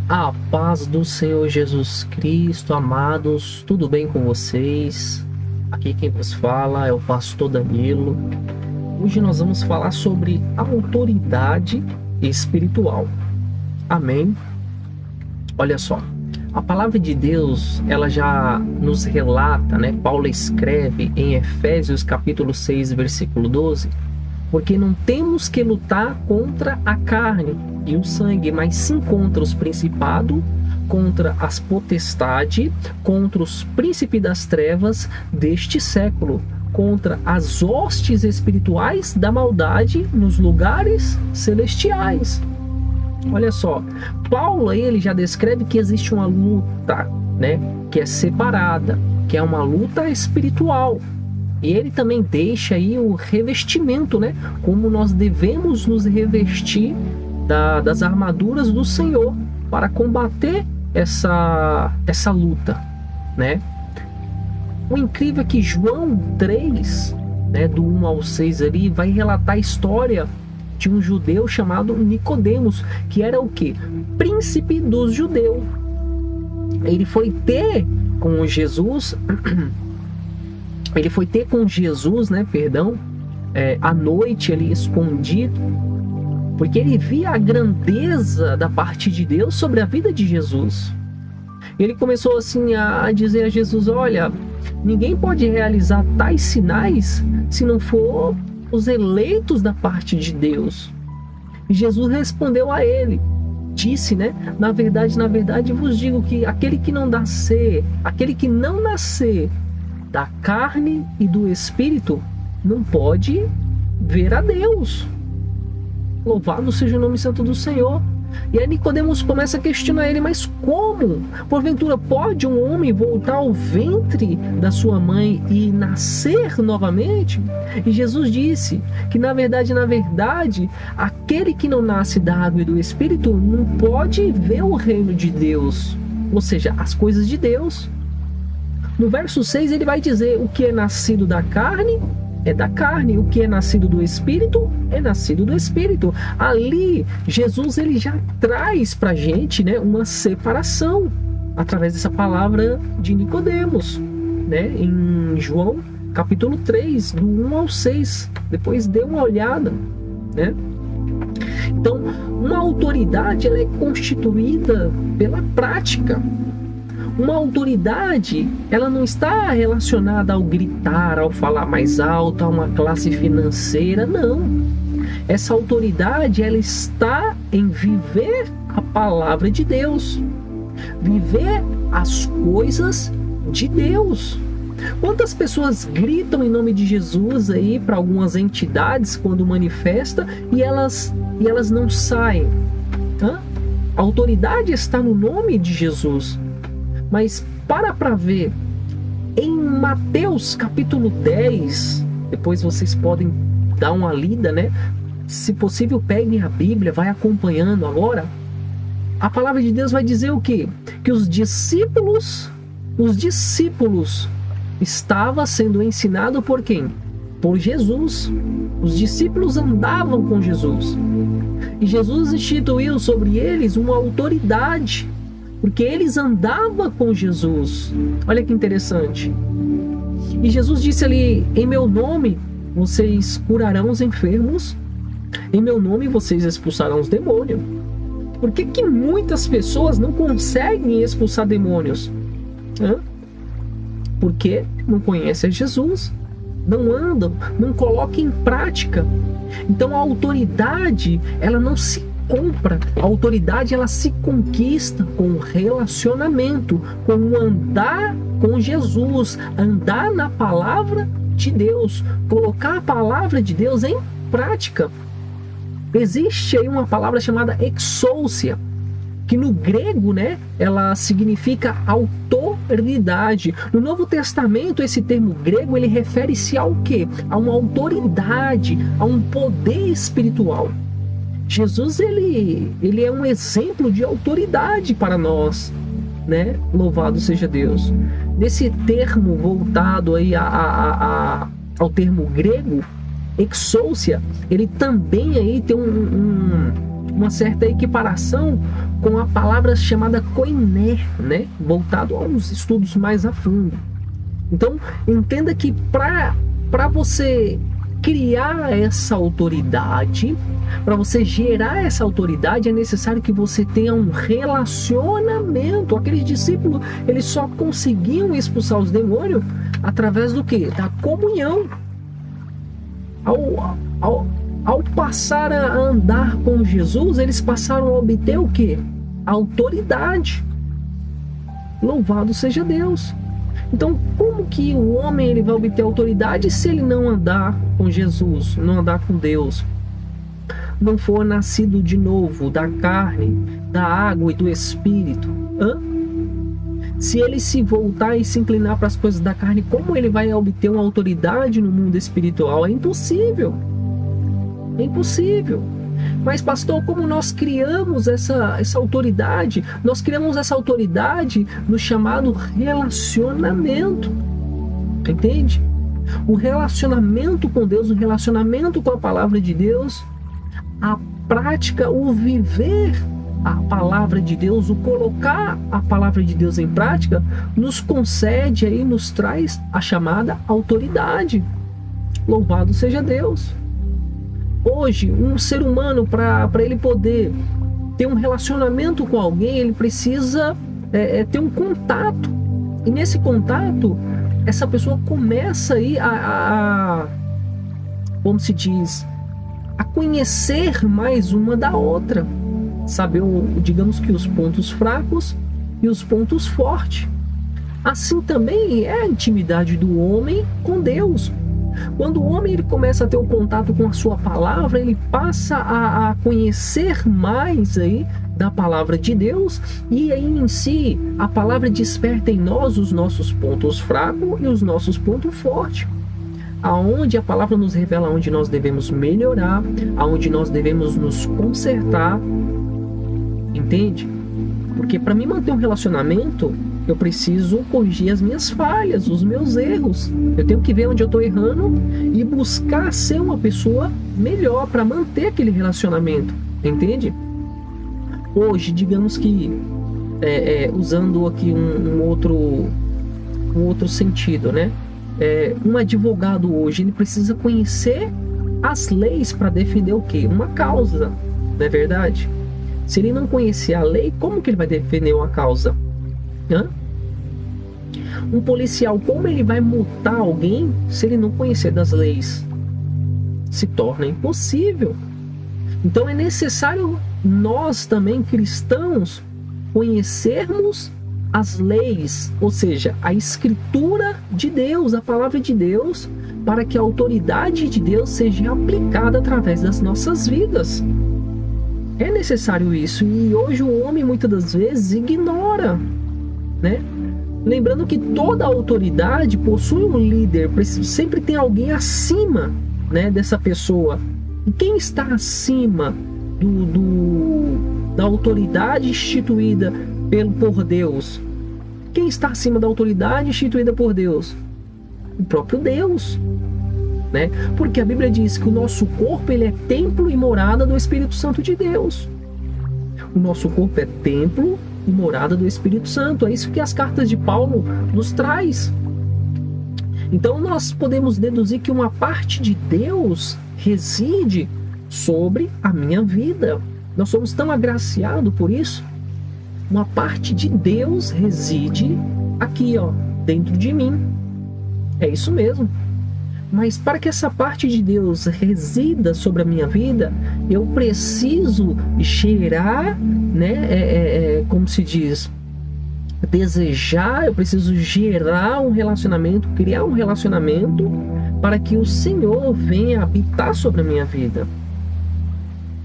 A paz do Senhor Jesus Cristo, amados, tudo bem com vocês? Aqui quem vos fala é o pastor Danilo. Hoje nós vamos falar sobre autoridade espiritual. Amém? Olha só, a palavra de Deus, ela já nos relata, né? Paulo escreve em Efésios capítulo 6, versículo 12, porque não temos que lutar contra a carne e o sangue, mas sim contra os principados, contra as potestades, contra os príncipes das trevas deste século, contra as hostes espirituais da maldade nos lugares celestiais. Olha só, Paulo ele já descreve que existe uma luta, né, que é separada, que é uma luta espiritual. E ele também deixa aí o revestimento, né, como nós devemos nos revestir das armaduras do Senhor para combater essa luta, né? O incrível é que João 3, né, do 1 ao 6 ali, vai relatar a história de um judeu chamado Nicodemos, que era o quê? Príncipe dos judeus. Ele foi ter com Jesus, né, à noite ali escondido, porque ele via a grandeza da parte de Deus sobre a vida de Jesus. Ele começou assim a dizer a Jesus: olha, ninguém pode realizar tais sinais se não for os eleitos da parte de Deus. E Jesus respondeu a ele, disse, né? Na verdade vos digo que aquele que não nascer da carne e do Espírito não pode ver a Deus. Louvado seja o nome santo do Senhor. E aí Nicodemos começa a questionar ele: mas como? Porventura pode um homem voltar ao ventre da sua mãe e nascer novamente? E Jesus disse que na verdade, aquele que não nasce da água e do Espírito não pode ver o reino de Deus, ou seja, as coisas de Deus. No verso 6 ele vai dizer: o que é nascido da carne é da carne, o que é nascido do Espírito é nascido do Espírito. Ali, Jesus ele já traz para a gente, né, uma separação através dessa palavra de Nicodemos, né, em João capítulo 3, do 1 ao 6. Depois dê uma olhada, né? Então, uma autoridade ela é constituída pela prática. Uma autoridade, ela não está relacionada ao gritar, ao falar mais alto, a uma classe financeira, não. Essa autoridade, ela está em viver a palavra de Deus, viver as coisas de Deus. Quantas pessoas gritam em nome de Jesus aí para algumas entidades quando manifesta e elas não saem? A autoridade está no nome de Jesus. Mas para ver, em Mateus capítulo 10, depois vocês podem dar uma lida, né? Se possível, peguem a Bíblia, vai acompanhando agora. A palavra de Deus vai dizer o quê? Que os discípulos estavam sendo ensinados por quem? Por Jesus. Os discípulos andavam com Jesus. E Jesus instituiu sobre eles uma autoridade, porque eles andavam com Jesus. Olha que interessante. E Jesus disse ali: em meu nome vocês curarão os enfermos, em meu nome vocês expulsarão os demônios. Por que muitas pessoas não conseguem expulsar demônios? Porque não conhecem Jesus, não andam, não colocam em prática. Então a autoridade, ela não se compra. A autoridade ela se conquista com relacionamento, com o andar com Jesus, andar na palavra de Deus, colocar a palavra de Deus em prática. Existe aí uma palavra chamada exousia, que no grego, né, ela significa autoridade. No Novo Testamento, esse termo grego, ele refere-se ao quê? A uma autoridade, a um poder espiritual. Jesus, ele é um exemplo de autoridade para nós, né? Louvado seja Deus. Nesse termo voltado aí ao termo grego, exousia, ele também aí tem uma certa equiparação com a palavra chamada koiné, né? Voltado a uns estudos mais a fundo. Então, entenda que para você criar essa autoridade, para você gerar essa autoridade, é necessário que você tenha um relacionamento. Aqueles discípulos, eles só conseguiam expulsar os demônios através do quê? Da comunhão. Ao passar a andar com Jesus, eles passaram a obter o quê? Autoridade. Louvado seja Deus. Então, como que o homem ele vai obter autoridade se ele não andar com Jesus, não andar com Deus? Não for nascido de novo da carne, da água e do Espírito? Se ele se voltar e se inclinar para as coisas da carne, como ele vai obter uma autoridade no mundo espiritual? É impossível. É impossível. Mas, pastor, como nós criamos essa autoridade? Nós criamos essa autoridade no chamado relacionamento. Entende? O relacionamento com Deus, o relacionamento com a palavra de Deus, a prática, o viver a palavra de Deus, o colocar a palavra de Deus em prática, nos concede aí, nos traz a chamada autoridade. Louvado seja Deus. Hoje, um ser humano, para ele poder ter um relacionamento com alguém, ele precisa ter um contato. E nesse contato, essa pessoa começa aí como se diz, a conhecer mais uma da outra. Saber, digamos que os pontos fracos e os pontos fortes. Assim também é a intimidade do homem com Deus. Quando o homem ele começa a ter o contato com a sua palavra, ele passa a conhecer mais aí da palavra de Deus, e aí em si a palavra desperta em nós os nossos pontos fracos e os nossos pontos fortes. Aonde a palavra nos revela onde nós devemos melhorar, aonde nós devemos nos consertar. Entende? Porque para mim manter um relacionamento, eu preciso corrigir as minhas falhas, os meus erros. Eu tenho que ver onde eu estou errando e buscar ser uma pessoa melhor para manter aquele relacionamento. Entende? Hoje, digamos que, usando aqui um outro sentido, né? Um advogado hoje, ele precisa conhecer as leis para defender o quê? Uma causa, não é verdade? Se ele não conhecer a lei, como que ele vai defender uma causa? Um policial, como ele vai multar alguém se ele não conhecer das leis? Se torna impossível. Então é necessário nós também, cristãos, conhecermos as leis, ou seja, a escritura de Deus, a palavra de Deus, para que a autoridade de Deus seja aplicada através das nossas vidas. É necessário isso, e hoje o homem muitas das vezes ignora, né? Lembrando que toda autoridade possui um líder, sempre tem alguém acima, né, dessa pessoa. E quem está acima da autoridade instituída por Deus? Quem está acima da autoridade instituída por Deus? O próprio Deus. Né? Porque a Bíblia diz que o nosso corpo ele é templo e morada do Espírito Santo de Deus. O nosso corpo é templo e morada do Espírito Santo. É isso que as cartas de Paulo nos traz. Então nós podemos deduzir que uma parte de Deus reside sobre a minha vida. Nós somos tão agraciados por isso. Uma parte de Deus reside aqui, dentro de mim. É isso mesmo. Mas para que essa parte de Deus resida sobre a minha vida, eu preciso cheirar, né? Como se diz, desejar, eu preciso gerar um relacionamento, criar um relacionamento para que o Senhor venha habitar sobre a minha vida.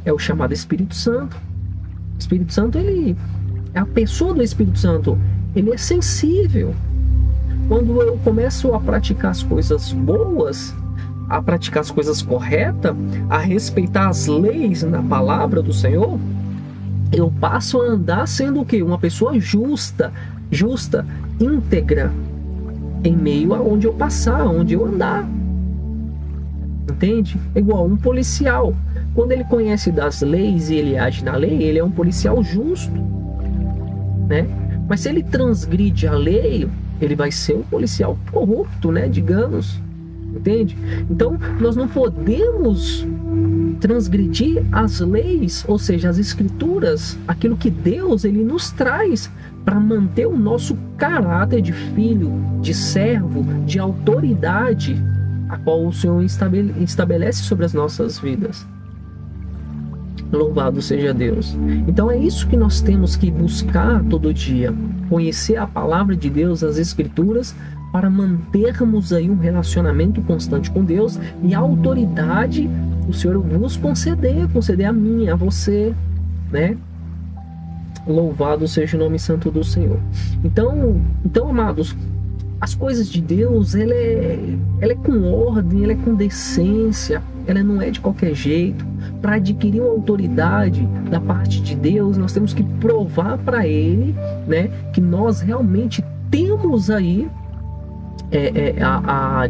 É o chamado Espírito Santo. O Espírito Santo, a pessoa do Espírito Santo, ele é sensível. Quando eu começo a praticar as coisas boas, a praticar as coisas corretas, a respeitar as leis na palavra do Senhor, eu passo a andar sendo o quê? Uma pessoa justa, íntegra, em meio a onde eu passar, onde eu andar. Entende? É igual um policial. quando ele conhece das leis e ele age na lei, ele é um policial justo, né? Mas se ele transgride a lei, ele vai ser um policial corrupto, né? Digamos, entende? Então, nós não podemos transgredir as leis, ou seja, as escrituras, aquilo que Deus ele nos traz para manter o nosso caráter de filho, de servo, de autoridade, a qual o Senhor estabelece sobre as nossas vidas. Louvado seja Deus. Então é isso que nós temos que buscar todo dia, conhecer a palavra de Deus, as escrituras, para mantermos aí um relacionamento constante com Deus, e a autoridade o Senhor vos conceder a mim, a você, né? Louvado seja o nome santo do Senhor. Então, amados, as coisas de Deus, ela é com ordem, ela é com decência, ela não é de qualquer jeito. Para adquirir uma autoridade da parte de Deus, nós temos que provar para Ele, né, que nós realmente temos aí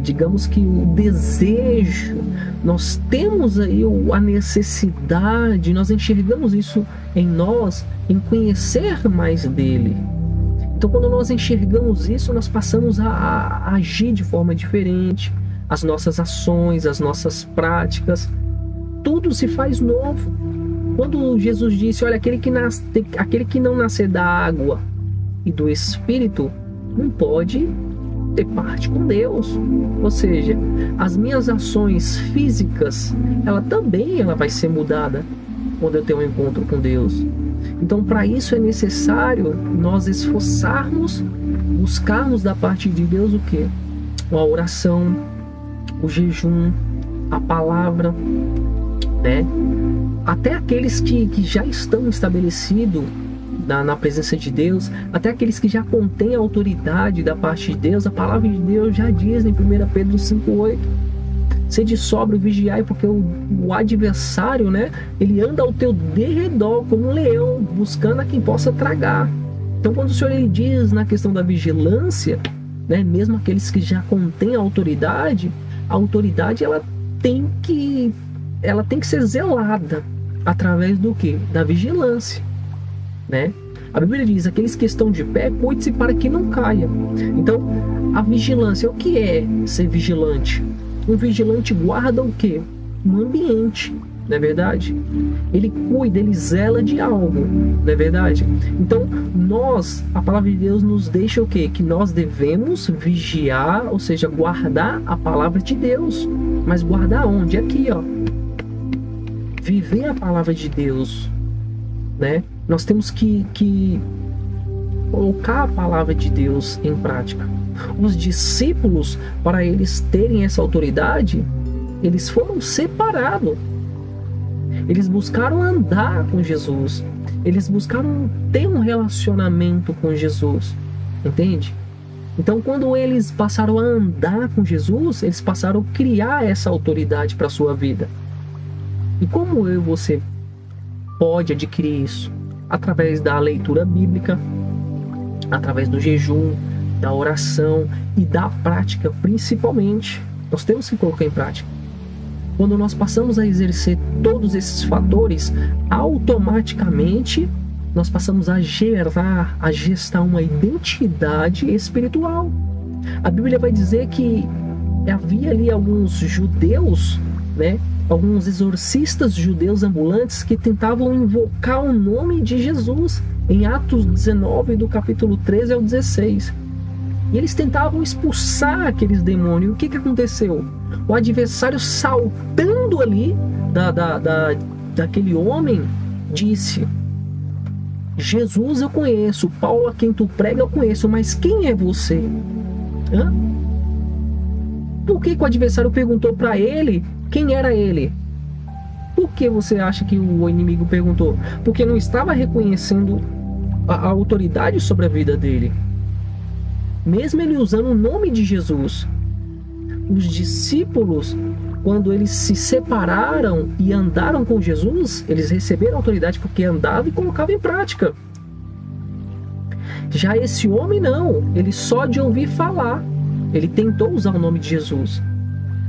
digamos que o desejo, nós temos aí a necessidade, nós enxergamos isso em nós, em conhecer mais dele. Então, quando nós enxergamos isso, nós passamos a agir de forma diferente, as nossas ações, as nossas práticas, tudo se faz novo. Quando Jesus disse, olha, aquele que não nascer da água e do Espírito não pode ter parte com Deus. Ou seja, as minhas ações físicas, ela vai ser mudada quando eu tenho um encontro com Deus. Então, para isso é necessário nós esforçarmos, buscarmos da parte de Deus o quê? A oração, o jejum, a palavra, né? Até aqueles que já estão estabelecidos na presença de Deus, até aqueles que já contêm a autoridade da parte de Deus, a palavra de Deus já diz em 1 Pedro 5,8: sede sóbrio, vigiai, porque o adversário, né, ele anda ao teu derredor como um leão, buscando a quem possa tragar. Então, quando o Senhor ele diz na questão da vigilância, né, mesmo aqueles que já contêm a autoridade ela tem que ser zelada através do quê? Da vigilância, né? A Bíblia diz, aqueles que estão de pé, cuide-se para que não caia. Então, a vigilância, o que é ser vigilante? Um vigilante guarda o quê? Um ambiente, não é verdade? Ele cuida, ele zela de algo, não é verdade? Então, a palavra de Deus nos deixa o quê? Que nós devemos vigiar, ou seja, guardar a palavra de Deus. Mas guardar onde? Aqui, ó. Viver a palavra de Deus, né? Nós temos que colocar a palavra de Deus em prática. Os discípulos, para eles terem essa autoridade, eles foram separados. Eles buscaram andar com Jesus. Eles buscaram ter um relacionamento com Jesus. Entende? Então, quando eles passaram a andar com Jesus, eles passaram a criar essa autoridade para a sua vida. E como eu e você pode adquirir isso? Através da leitura bíblica, através do jejum, da oração e da prática, principalmente. Nós temos que colocar em prática. Quando nós passamos a exercer todos esses fatores, automaticamente nós passamos a gestar uma identidade espiritual. A Bíblia vai dizer que havia ali alguns judeus, né? Alguns exorcistas judeus ambulantes que tentavam invocar o nome de Jesus em Atos 19, do capítulo 13 ao 16. E eles tentavam expulsar aqueles demônios. E o que aconteceu? O adversário, saltando ali daquele homem, disse: Jesus eu conheço, Paulo a quem tu prega eu conheço, mas quem é você? Hã? Por que o adversário perguntou para ele quem era ele? Por que você acha que o inimigo perguntou? Porque não estava reconhecendo a autoridade sobre a vida dele. Mesmo ele usando o nome de Jesus. Os discípulos, quando eles se separaram e andaram com Jesus, eles receberam autoridade porque andavam e colocavam em prática. Já esse homem não, ele só de ouvir falar, ele tentou usar o nome de Jesus.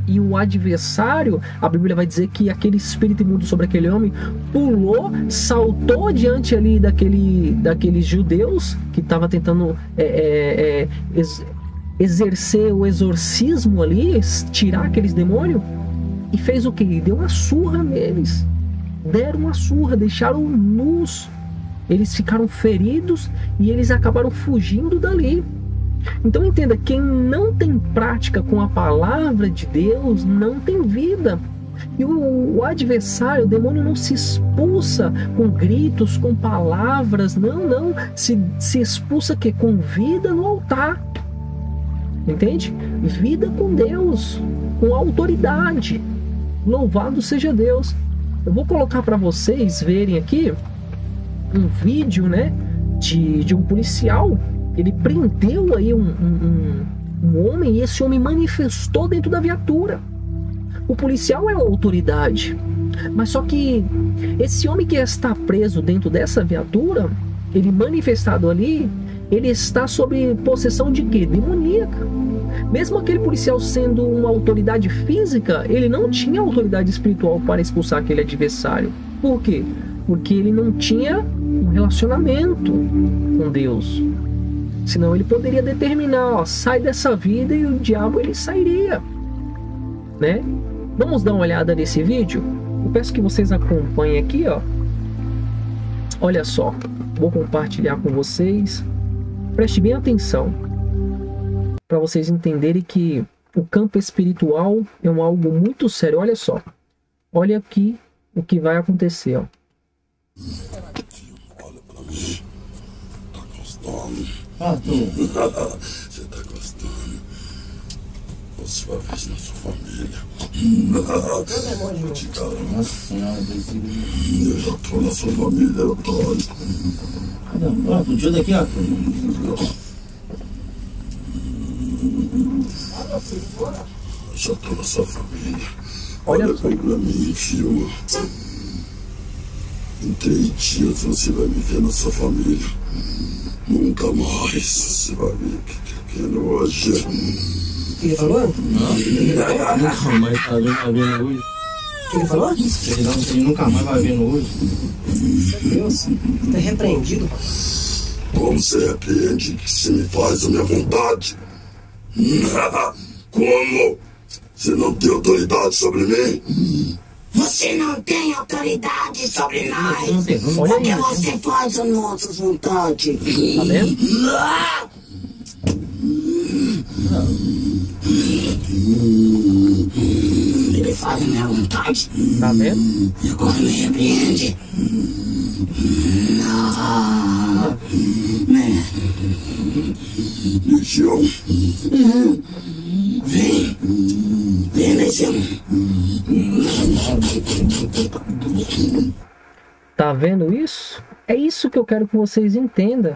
E o adversário, a Bíblia vai dizer que aquele espírito imundo sobre aquele homem pulou, saltou diante ali daqueles judeus que estavam tentando exercer o exorcismo ali, tirar aqueles demônios, e fez o quê? Ele deu uma surra neles. Deram uma surra, deixaram nus. Eles ficaram feridos e eles acabaram fugindo dali. Então entenda, quem não tem prática com a palavra de Deus não tem vida. E o adversário, o demônio, não se expulsa com gritos, com palavras, não. Se expulsa que com vida no altar. Entende? Vida com Deus, com autoridade. Louvado seja Deus. Eu vou colocar para vocês verem aqui um vídeo, né, de um policial. Ele prendeu aí um homem, e esse homem manifestou dentro da viatura. O policial é uma autoridade, mas só que esse homem que está preso dentro dessa viatura, ele manifestado ali, ele está sob possessão de quê? Demoníaca. Mesmo aquele policial sendo uma autoridade física, ele não tinha autoridade espiritual para expulsar aquele adversário. Por quê? Porque ele não tinha um relacionamento com Deus. Senão ele poderia determinar, sai dessa vida, e o diabo ele sairia, né? Vamos dar uma olhada nesse vídeo? Eu peço que vocês acompanhem aqui, ó. Olha só, vou compartilhar com vocês. Preste bem atenção, para vocês entenderem que o campo espiritual é algo muito sério. Olha só, olha aqui o que vai acontecer, ó. Olha pra mim. Tá gostando? Você tá gostando? Você vai ver na sua família. Eu te garanto. Nossa Senhora, eu já tô na sua família, eu tô. Ó, fugiu daqui, ó. Eu já tô na sua família. Olha bem pra mim, filho. Em 3 dias você vai me ver na sua família. Nunca mais você vai ver que é hoje. O que ele falou? Nunca mais tá vendo hoje. O que ele falou? Perdão, ele nunca mais vai vendo hoje. Deus, tá repreendido. Como você repreende que você me faz a minha vontade? Como? Você não tem autoridade sobre mim? Você não tem autoridade sobre nós. Não tem, Porque você faz a nossa vontade. Tá vendo? Ele faz a minha vontade. Tá vendo? E agora me repreende. Legião. Vem. Vem, Legião. Tá vendo isso? É isso que eu quero que vocês entendam.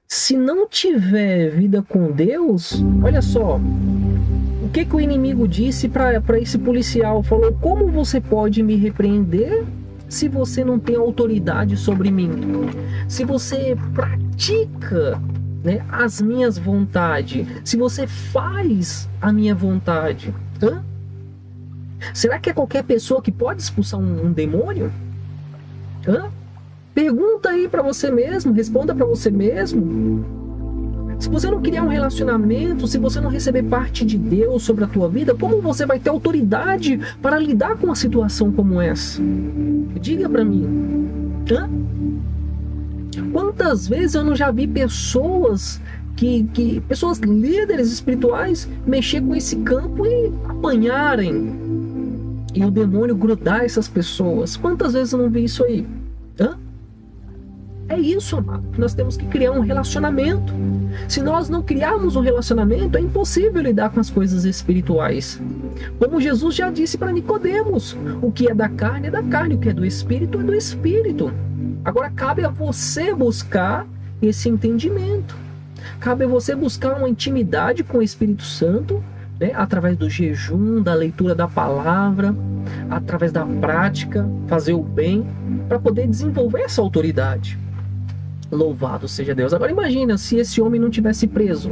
Se não tiver vida com Deus, olha só, o que o inimigo disse para esse policial? Falou: como você pode me repreender se você não tem autoridade sobre mim? Se você pratica, né, as minhas vontades, se você faz a minha vontade, hã? Será que é qualquer pessoa que pode expulsar um demônio? Hã? Pergunta aí para você mesmo, responda para você mesmo. Se você não criar um relacionamento, se você não receber parte de Deus sobre a tua vida, como você vai ter autoridade para lidar com uma situação como essa? Diga para mim. Hã? Quantas vezes eu não já vi pessoas pessoas líderes espirituais mexer com esse campo e apanharem, e o demônio grudar essas pessoas? Quantas vezes eu não vi isso aí? Hã? É isso, amado, que nós temos que criar um relacionamento. Se nós não criarmos um relacionamento, é impossível lidar com as coisas espirituais. Como Jesus já disse para Nicodemos, o que é da carne é da carne, o que é do espírito é do espírito. Agora cabe a você buscar esse entendimento. Cabe a você buscar uma intimidade com o Espírito Santo, né, através do jejum, da leitura da palavra, através da prática, fazer o bem, para poder desenvolver essa autoridade. Louvado seja Deus. Agora imagina se esse homem não tivesse preso.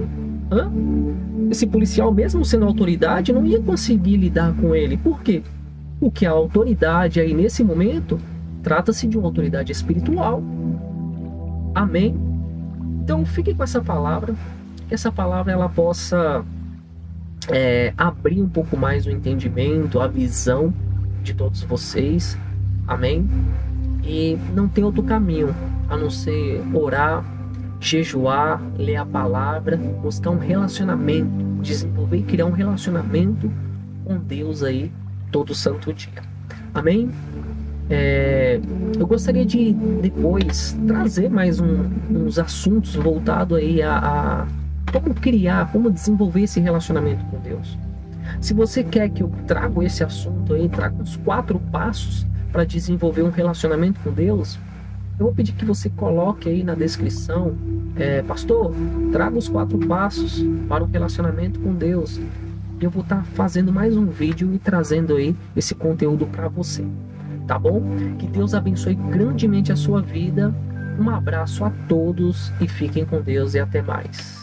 Esse policial, mesmo sendo autoridade, não ia conseguir lidar com ele. Por quê? Porque a autoridade aí nesse momento trata-se de uma autoridade espiritual. Amém? Então fique com essa palavra, que essa palavra ela possa abrir um pouco mais o entendimento, a visão de todos vocês. Amém? E não tem outro caminho a não ser orar, jejuar, ler a palavra, buscar um relacionamento, desenvolver e criar um relacionamento com Deus aí todo santo dia. Amém? Eu gostaria de depois trazer mais uns assuntos voltados aí a como criar, como desenvolver esse relacionamento com Deus. Se você quer que eu traga esse assunto aí, traga uns 4 passos para desenvolver um relacionamento com Deus, eu vou pedir que você coloque aí na descrição, pastor, traga os 4 passos para um relacionamento com Deus. Eu vou estar fazendo mais um vídeo e trazendo aí esse conteúdo para você, tá bom? Que Deus abençoe grandemente a sua vida. Um abraço a todos e fiquem com Deus e até mais.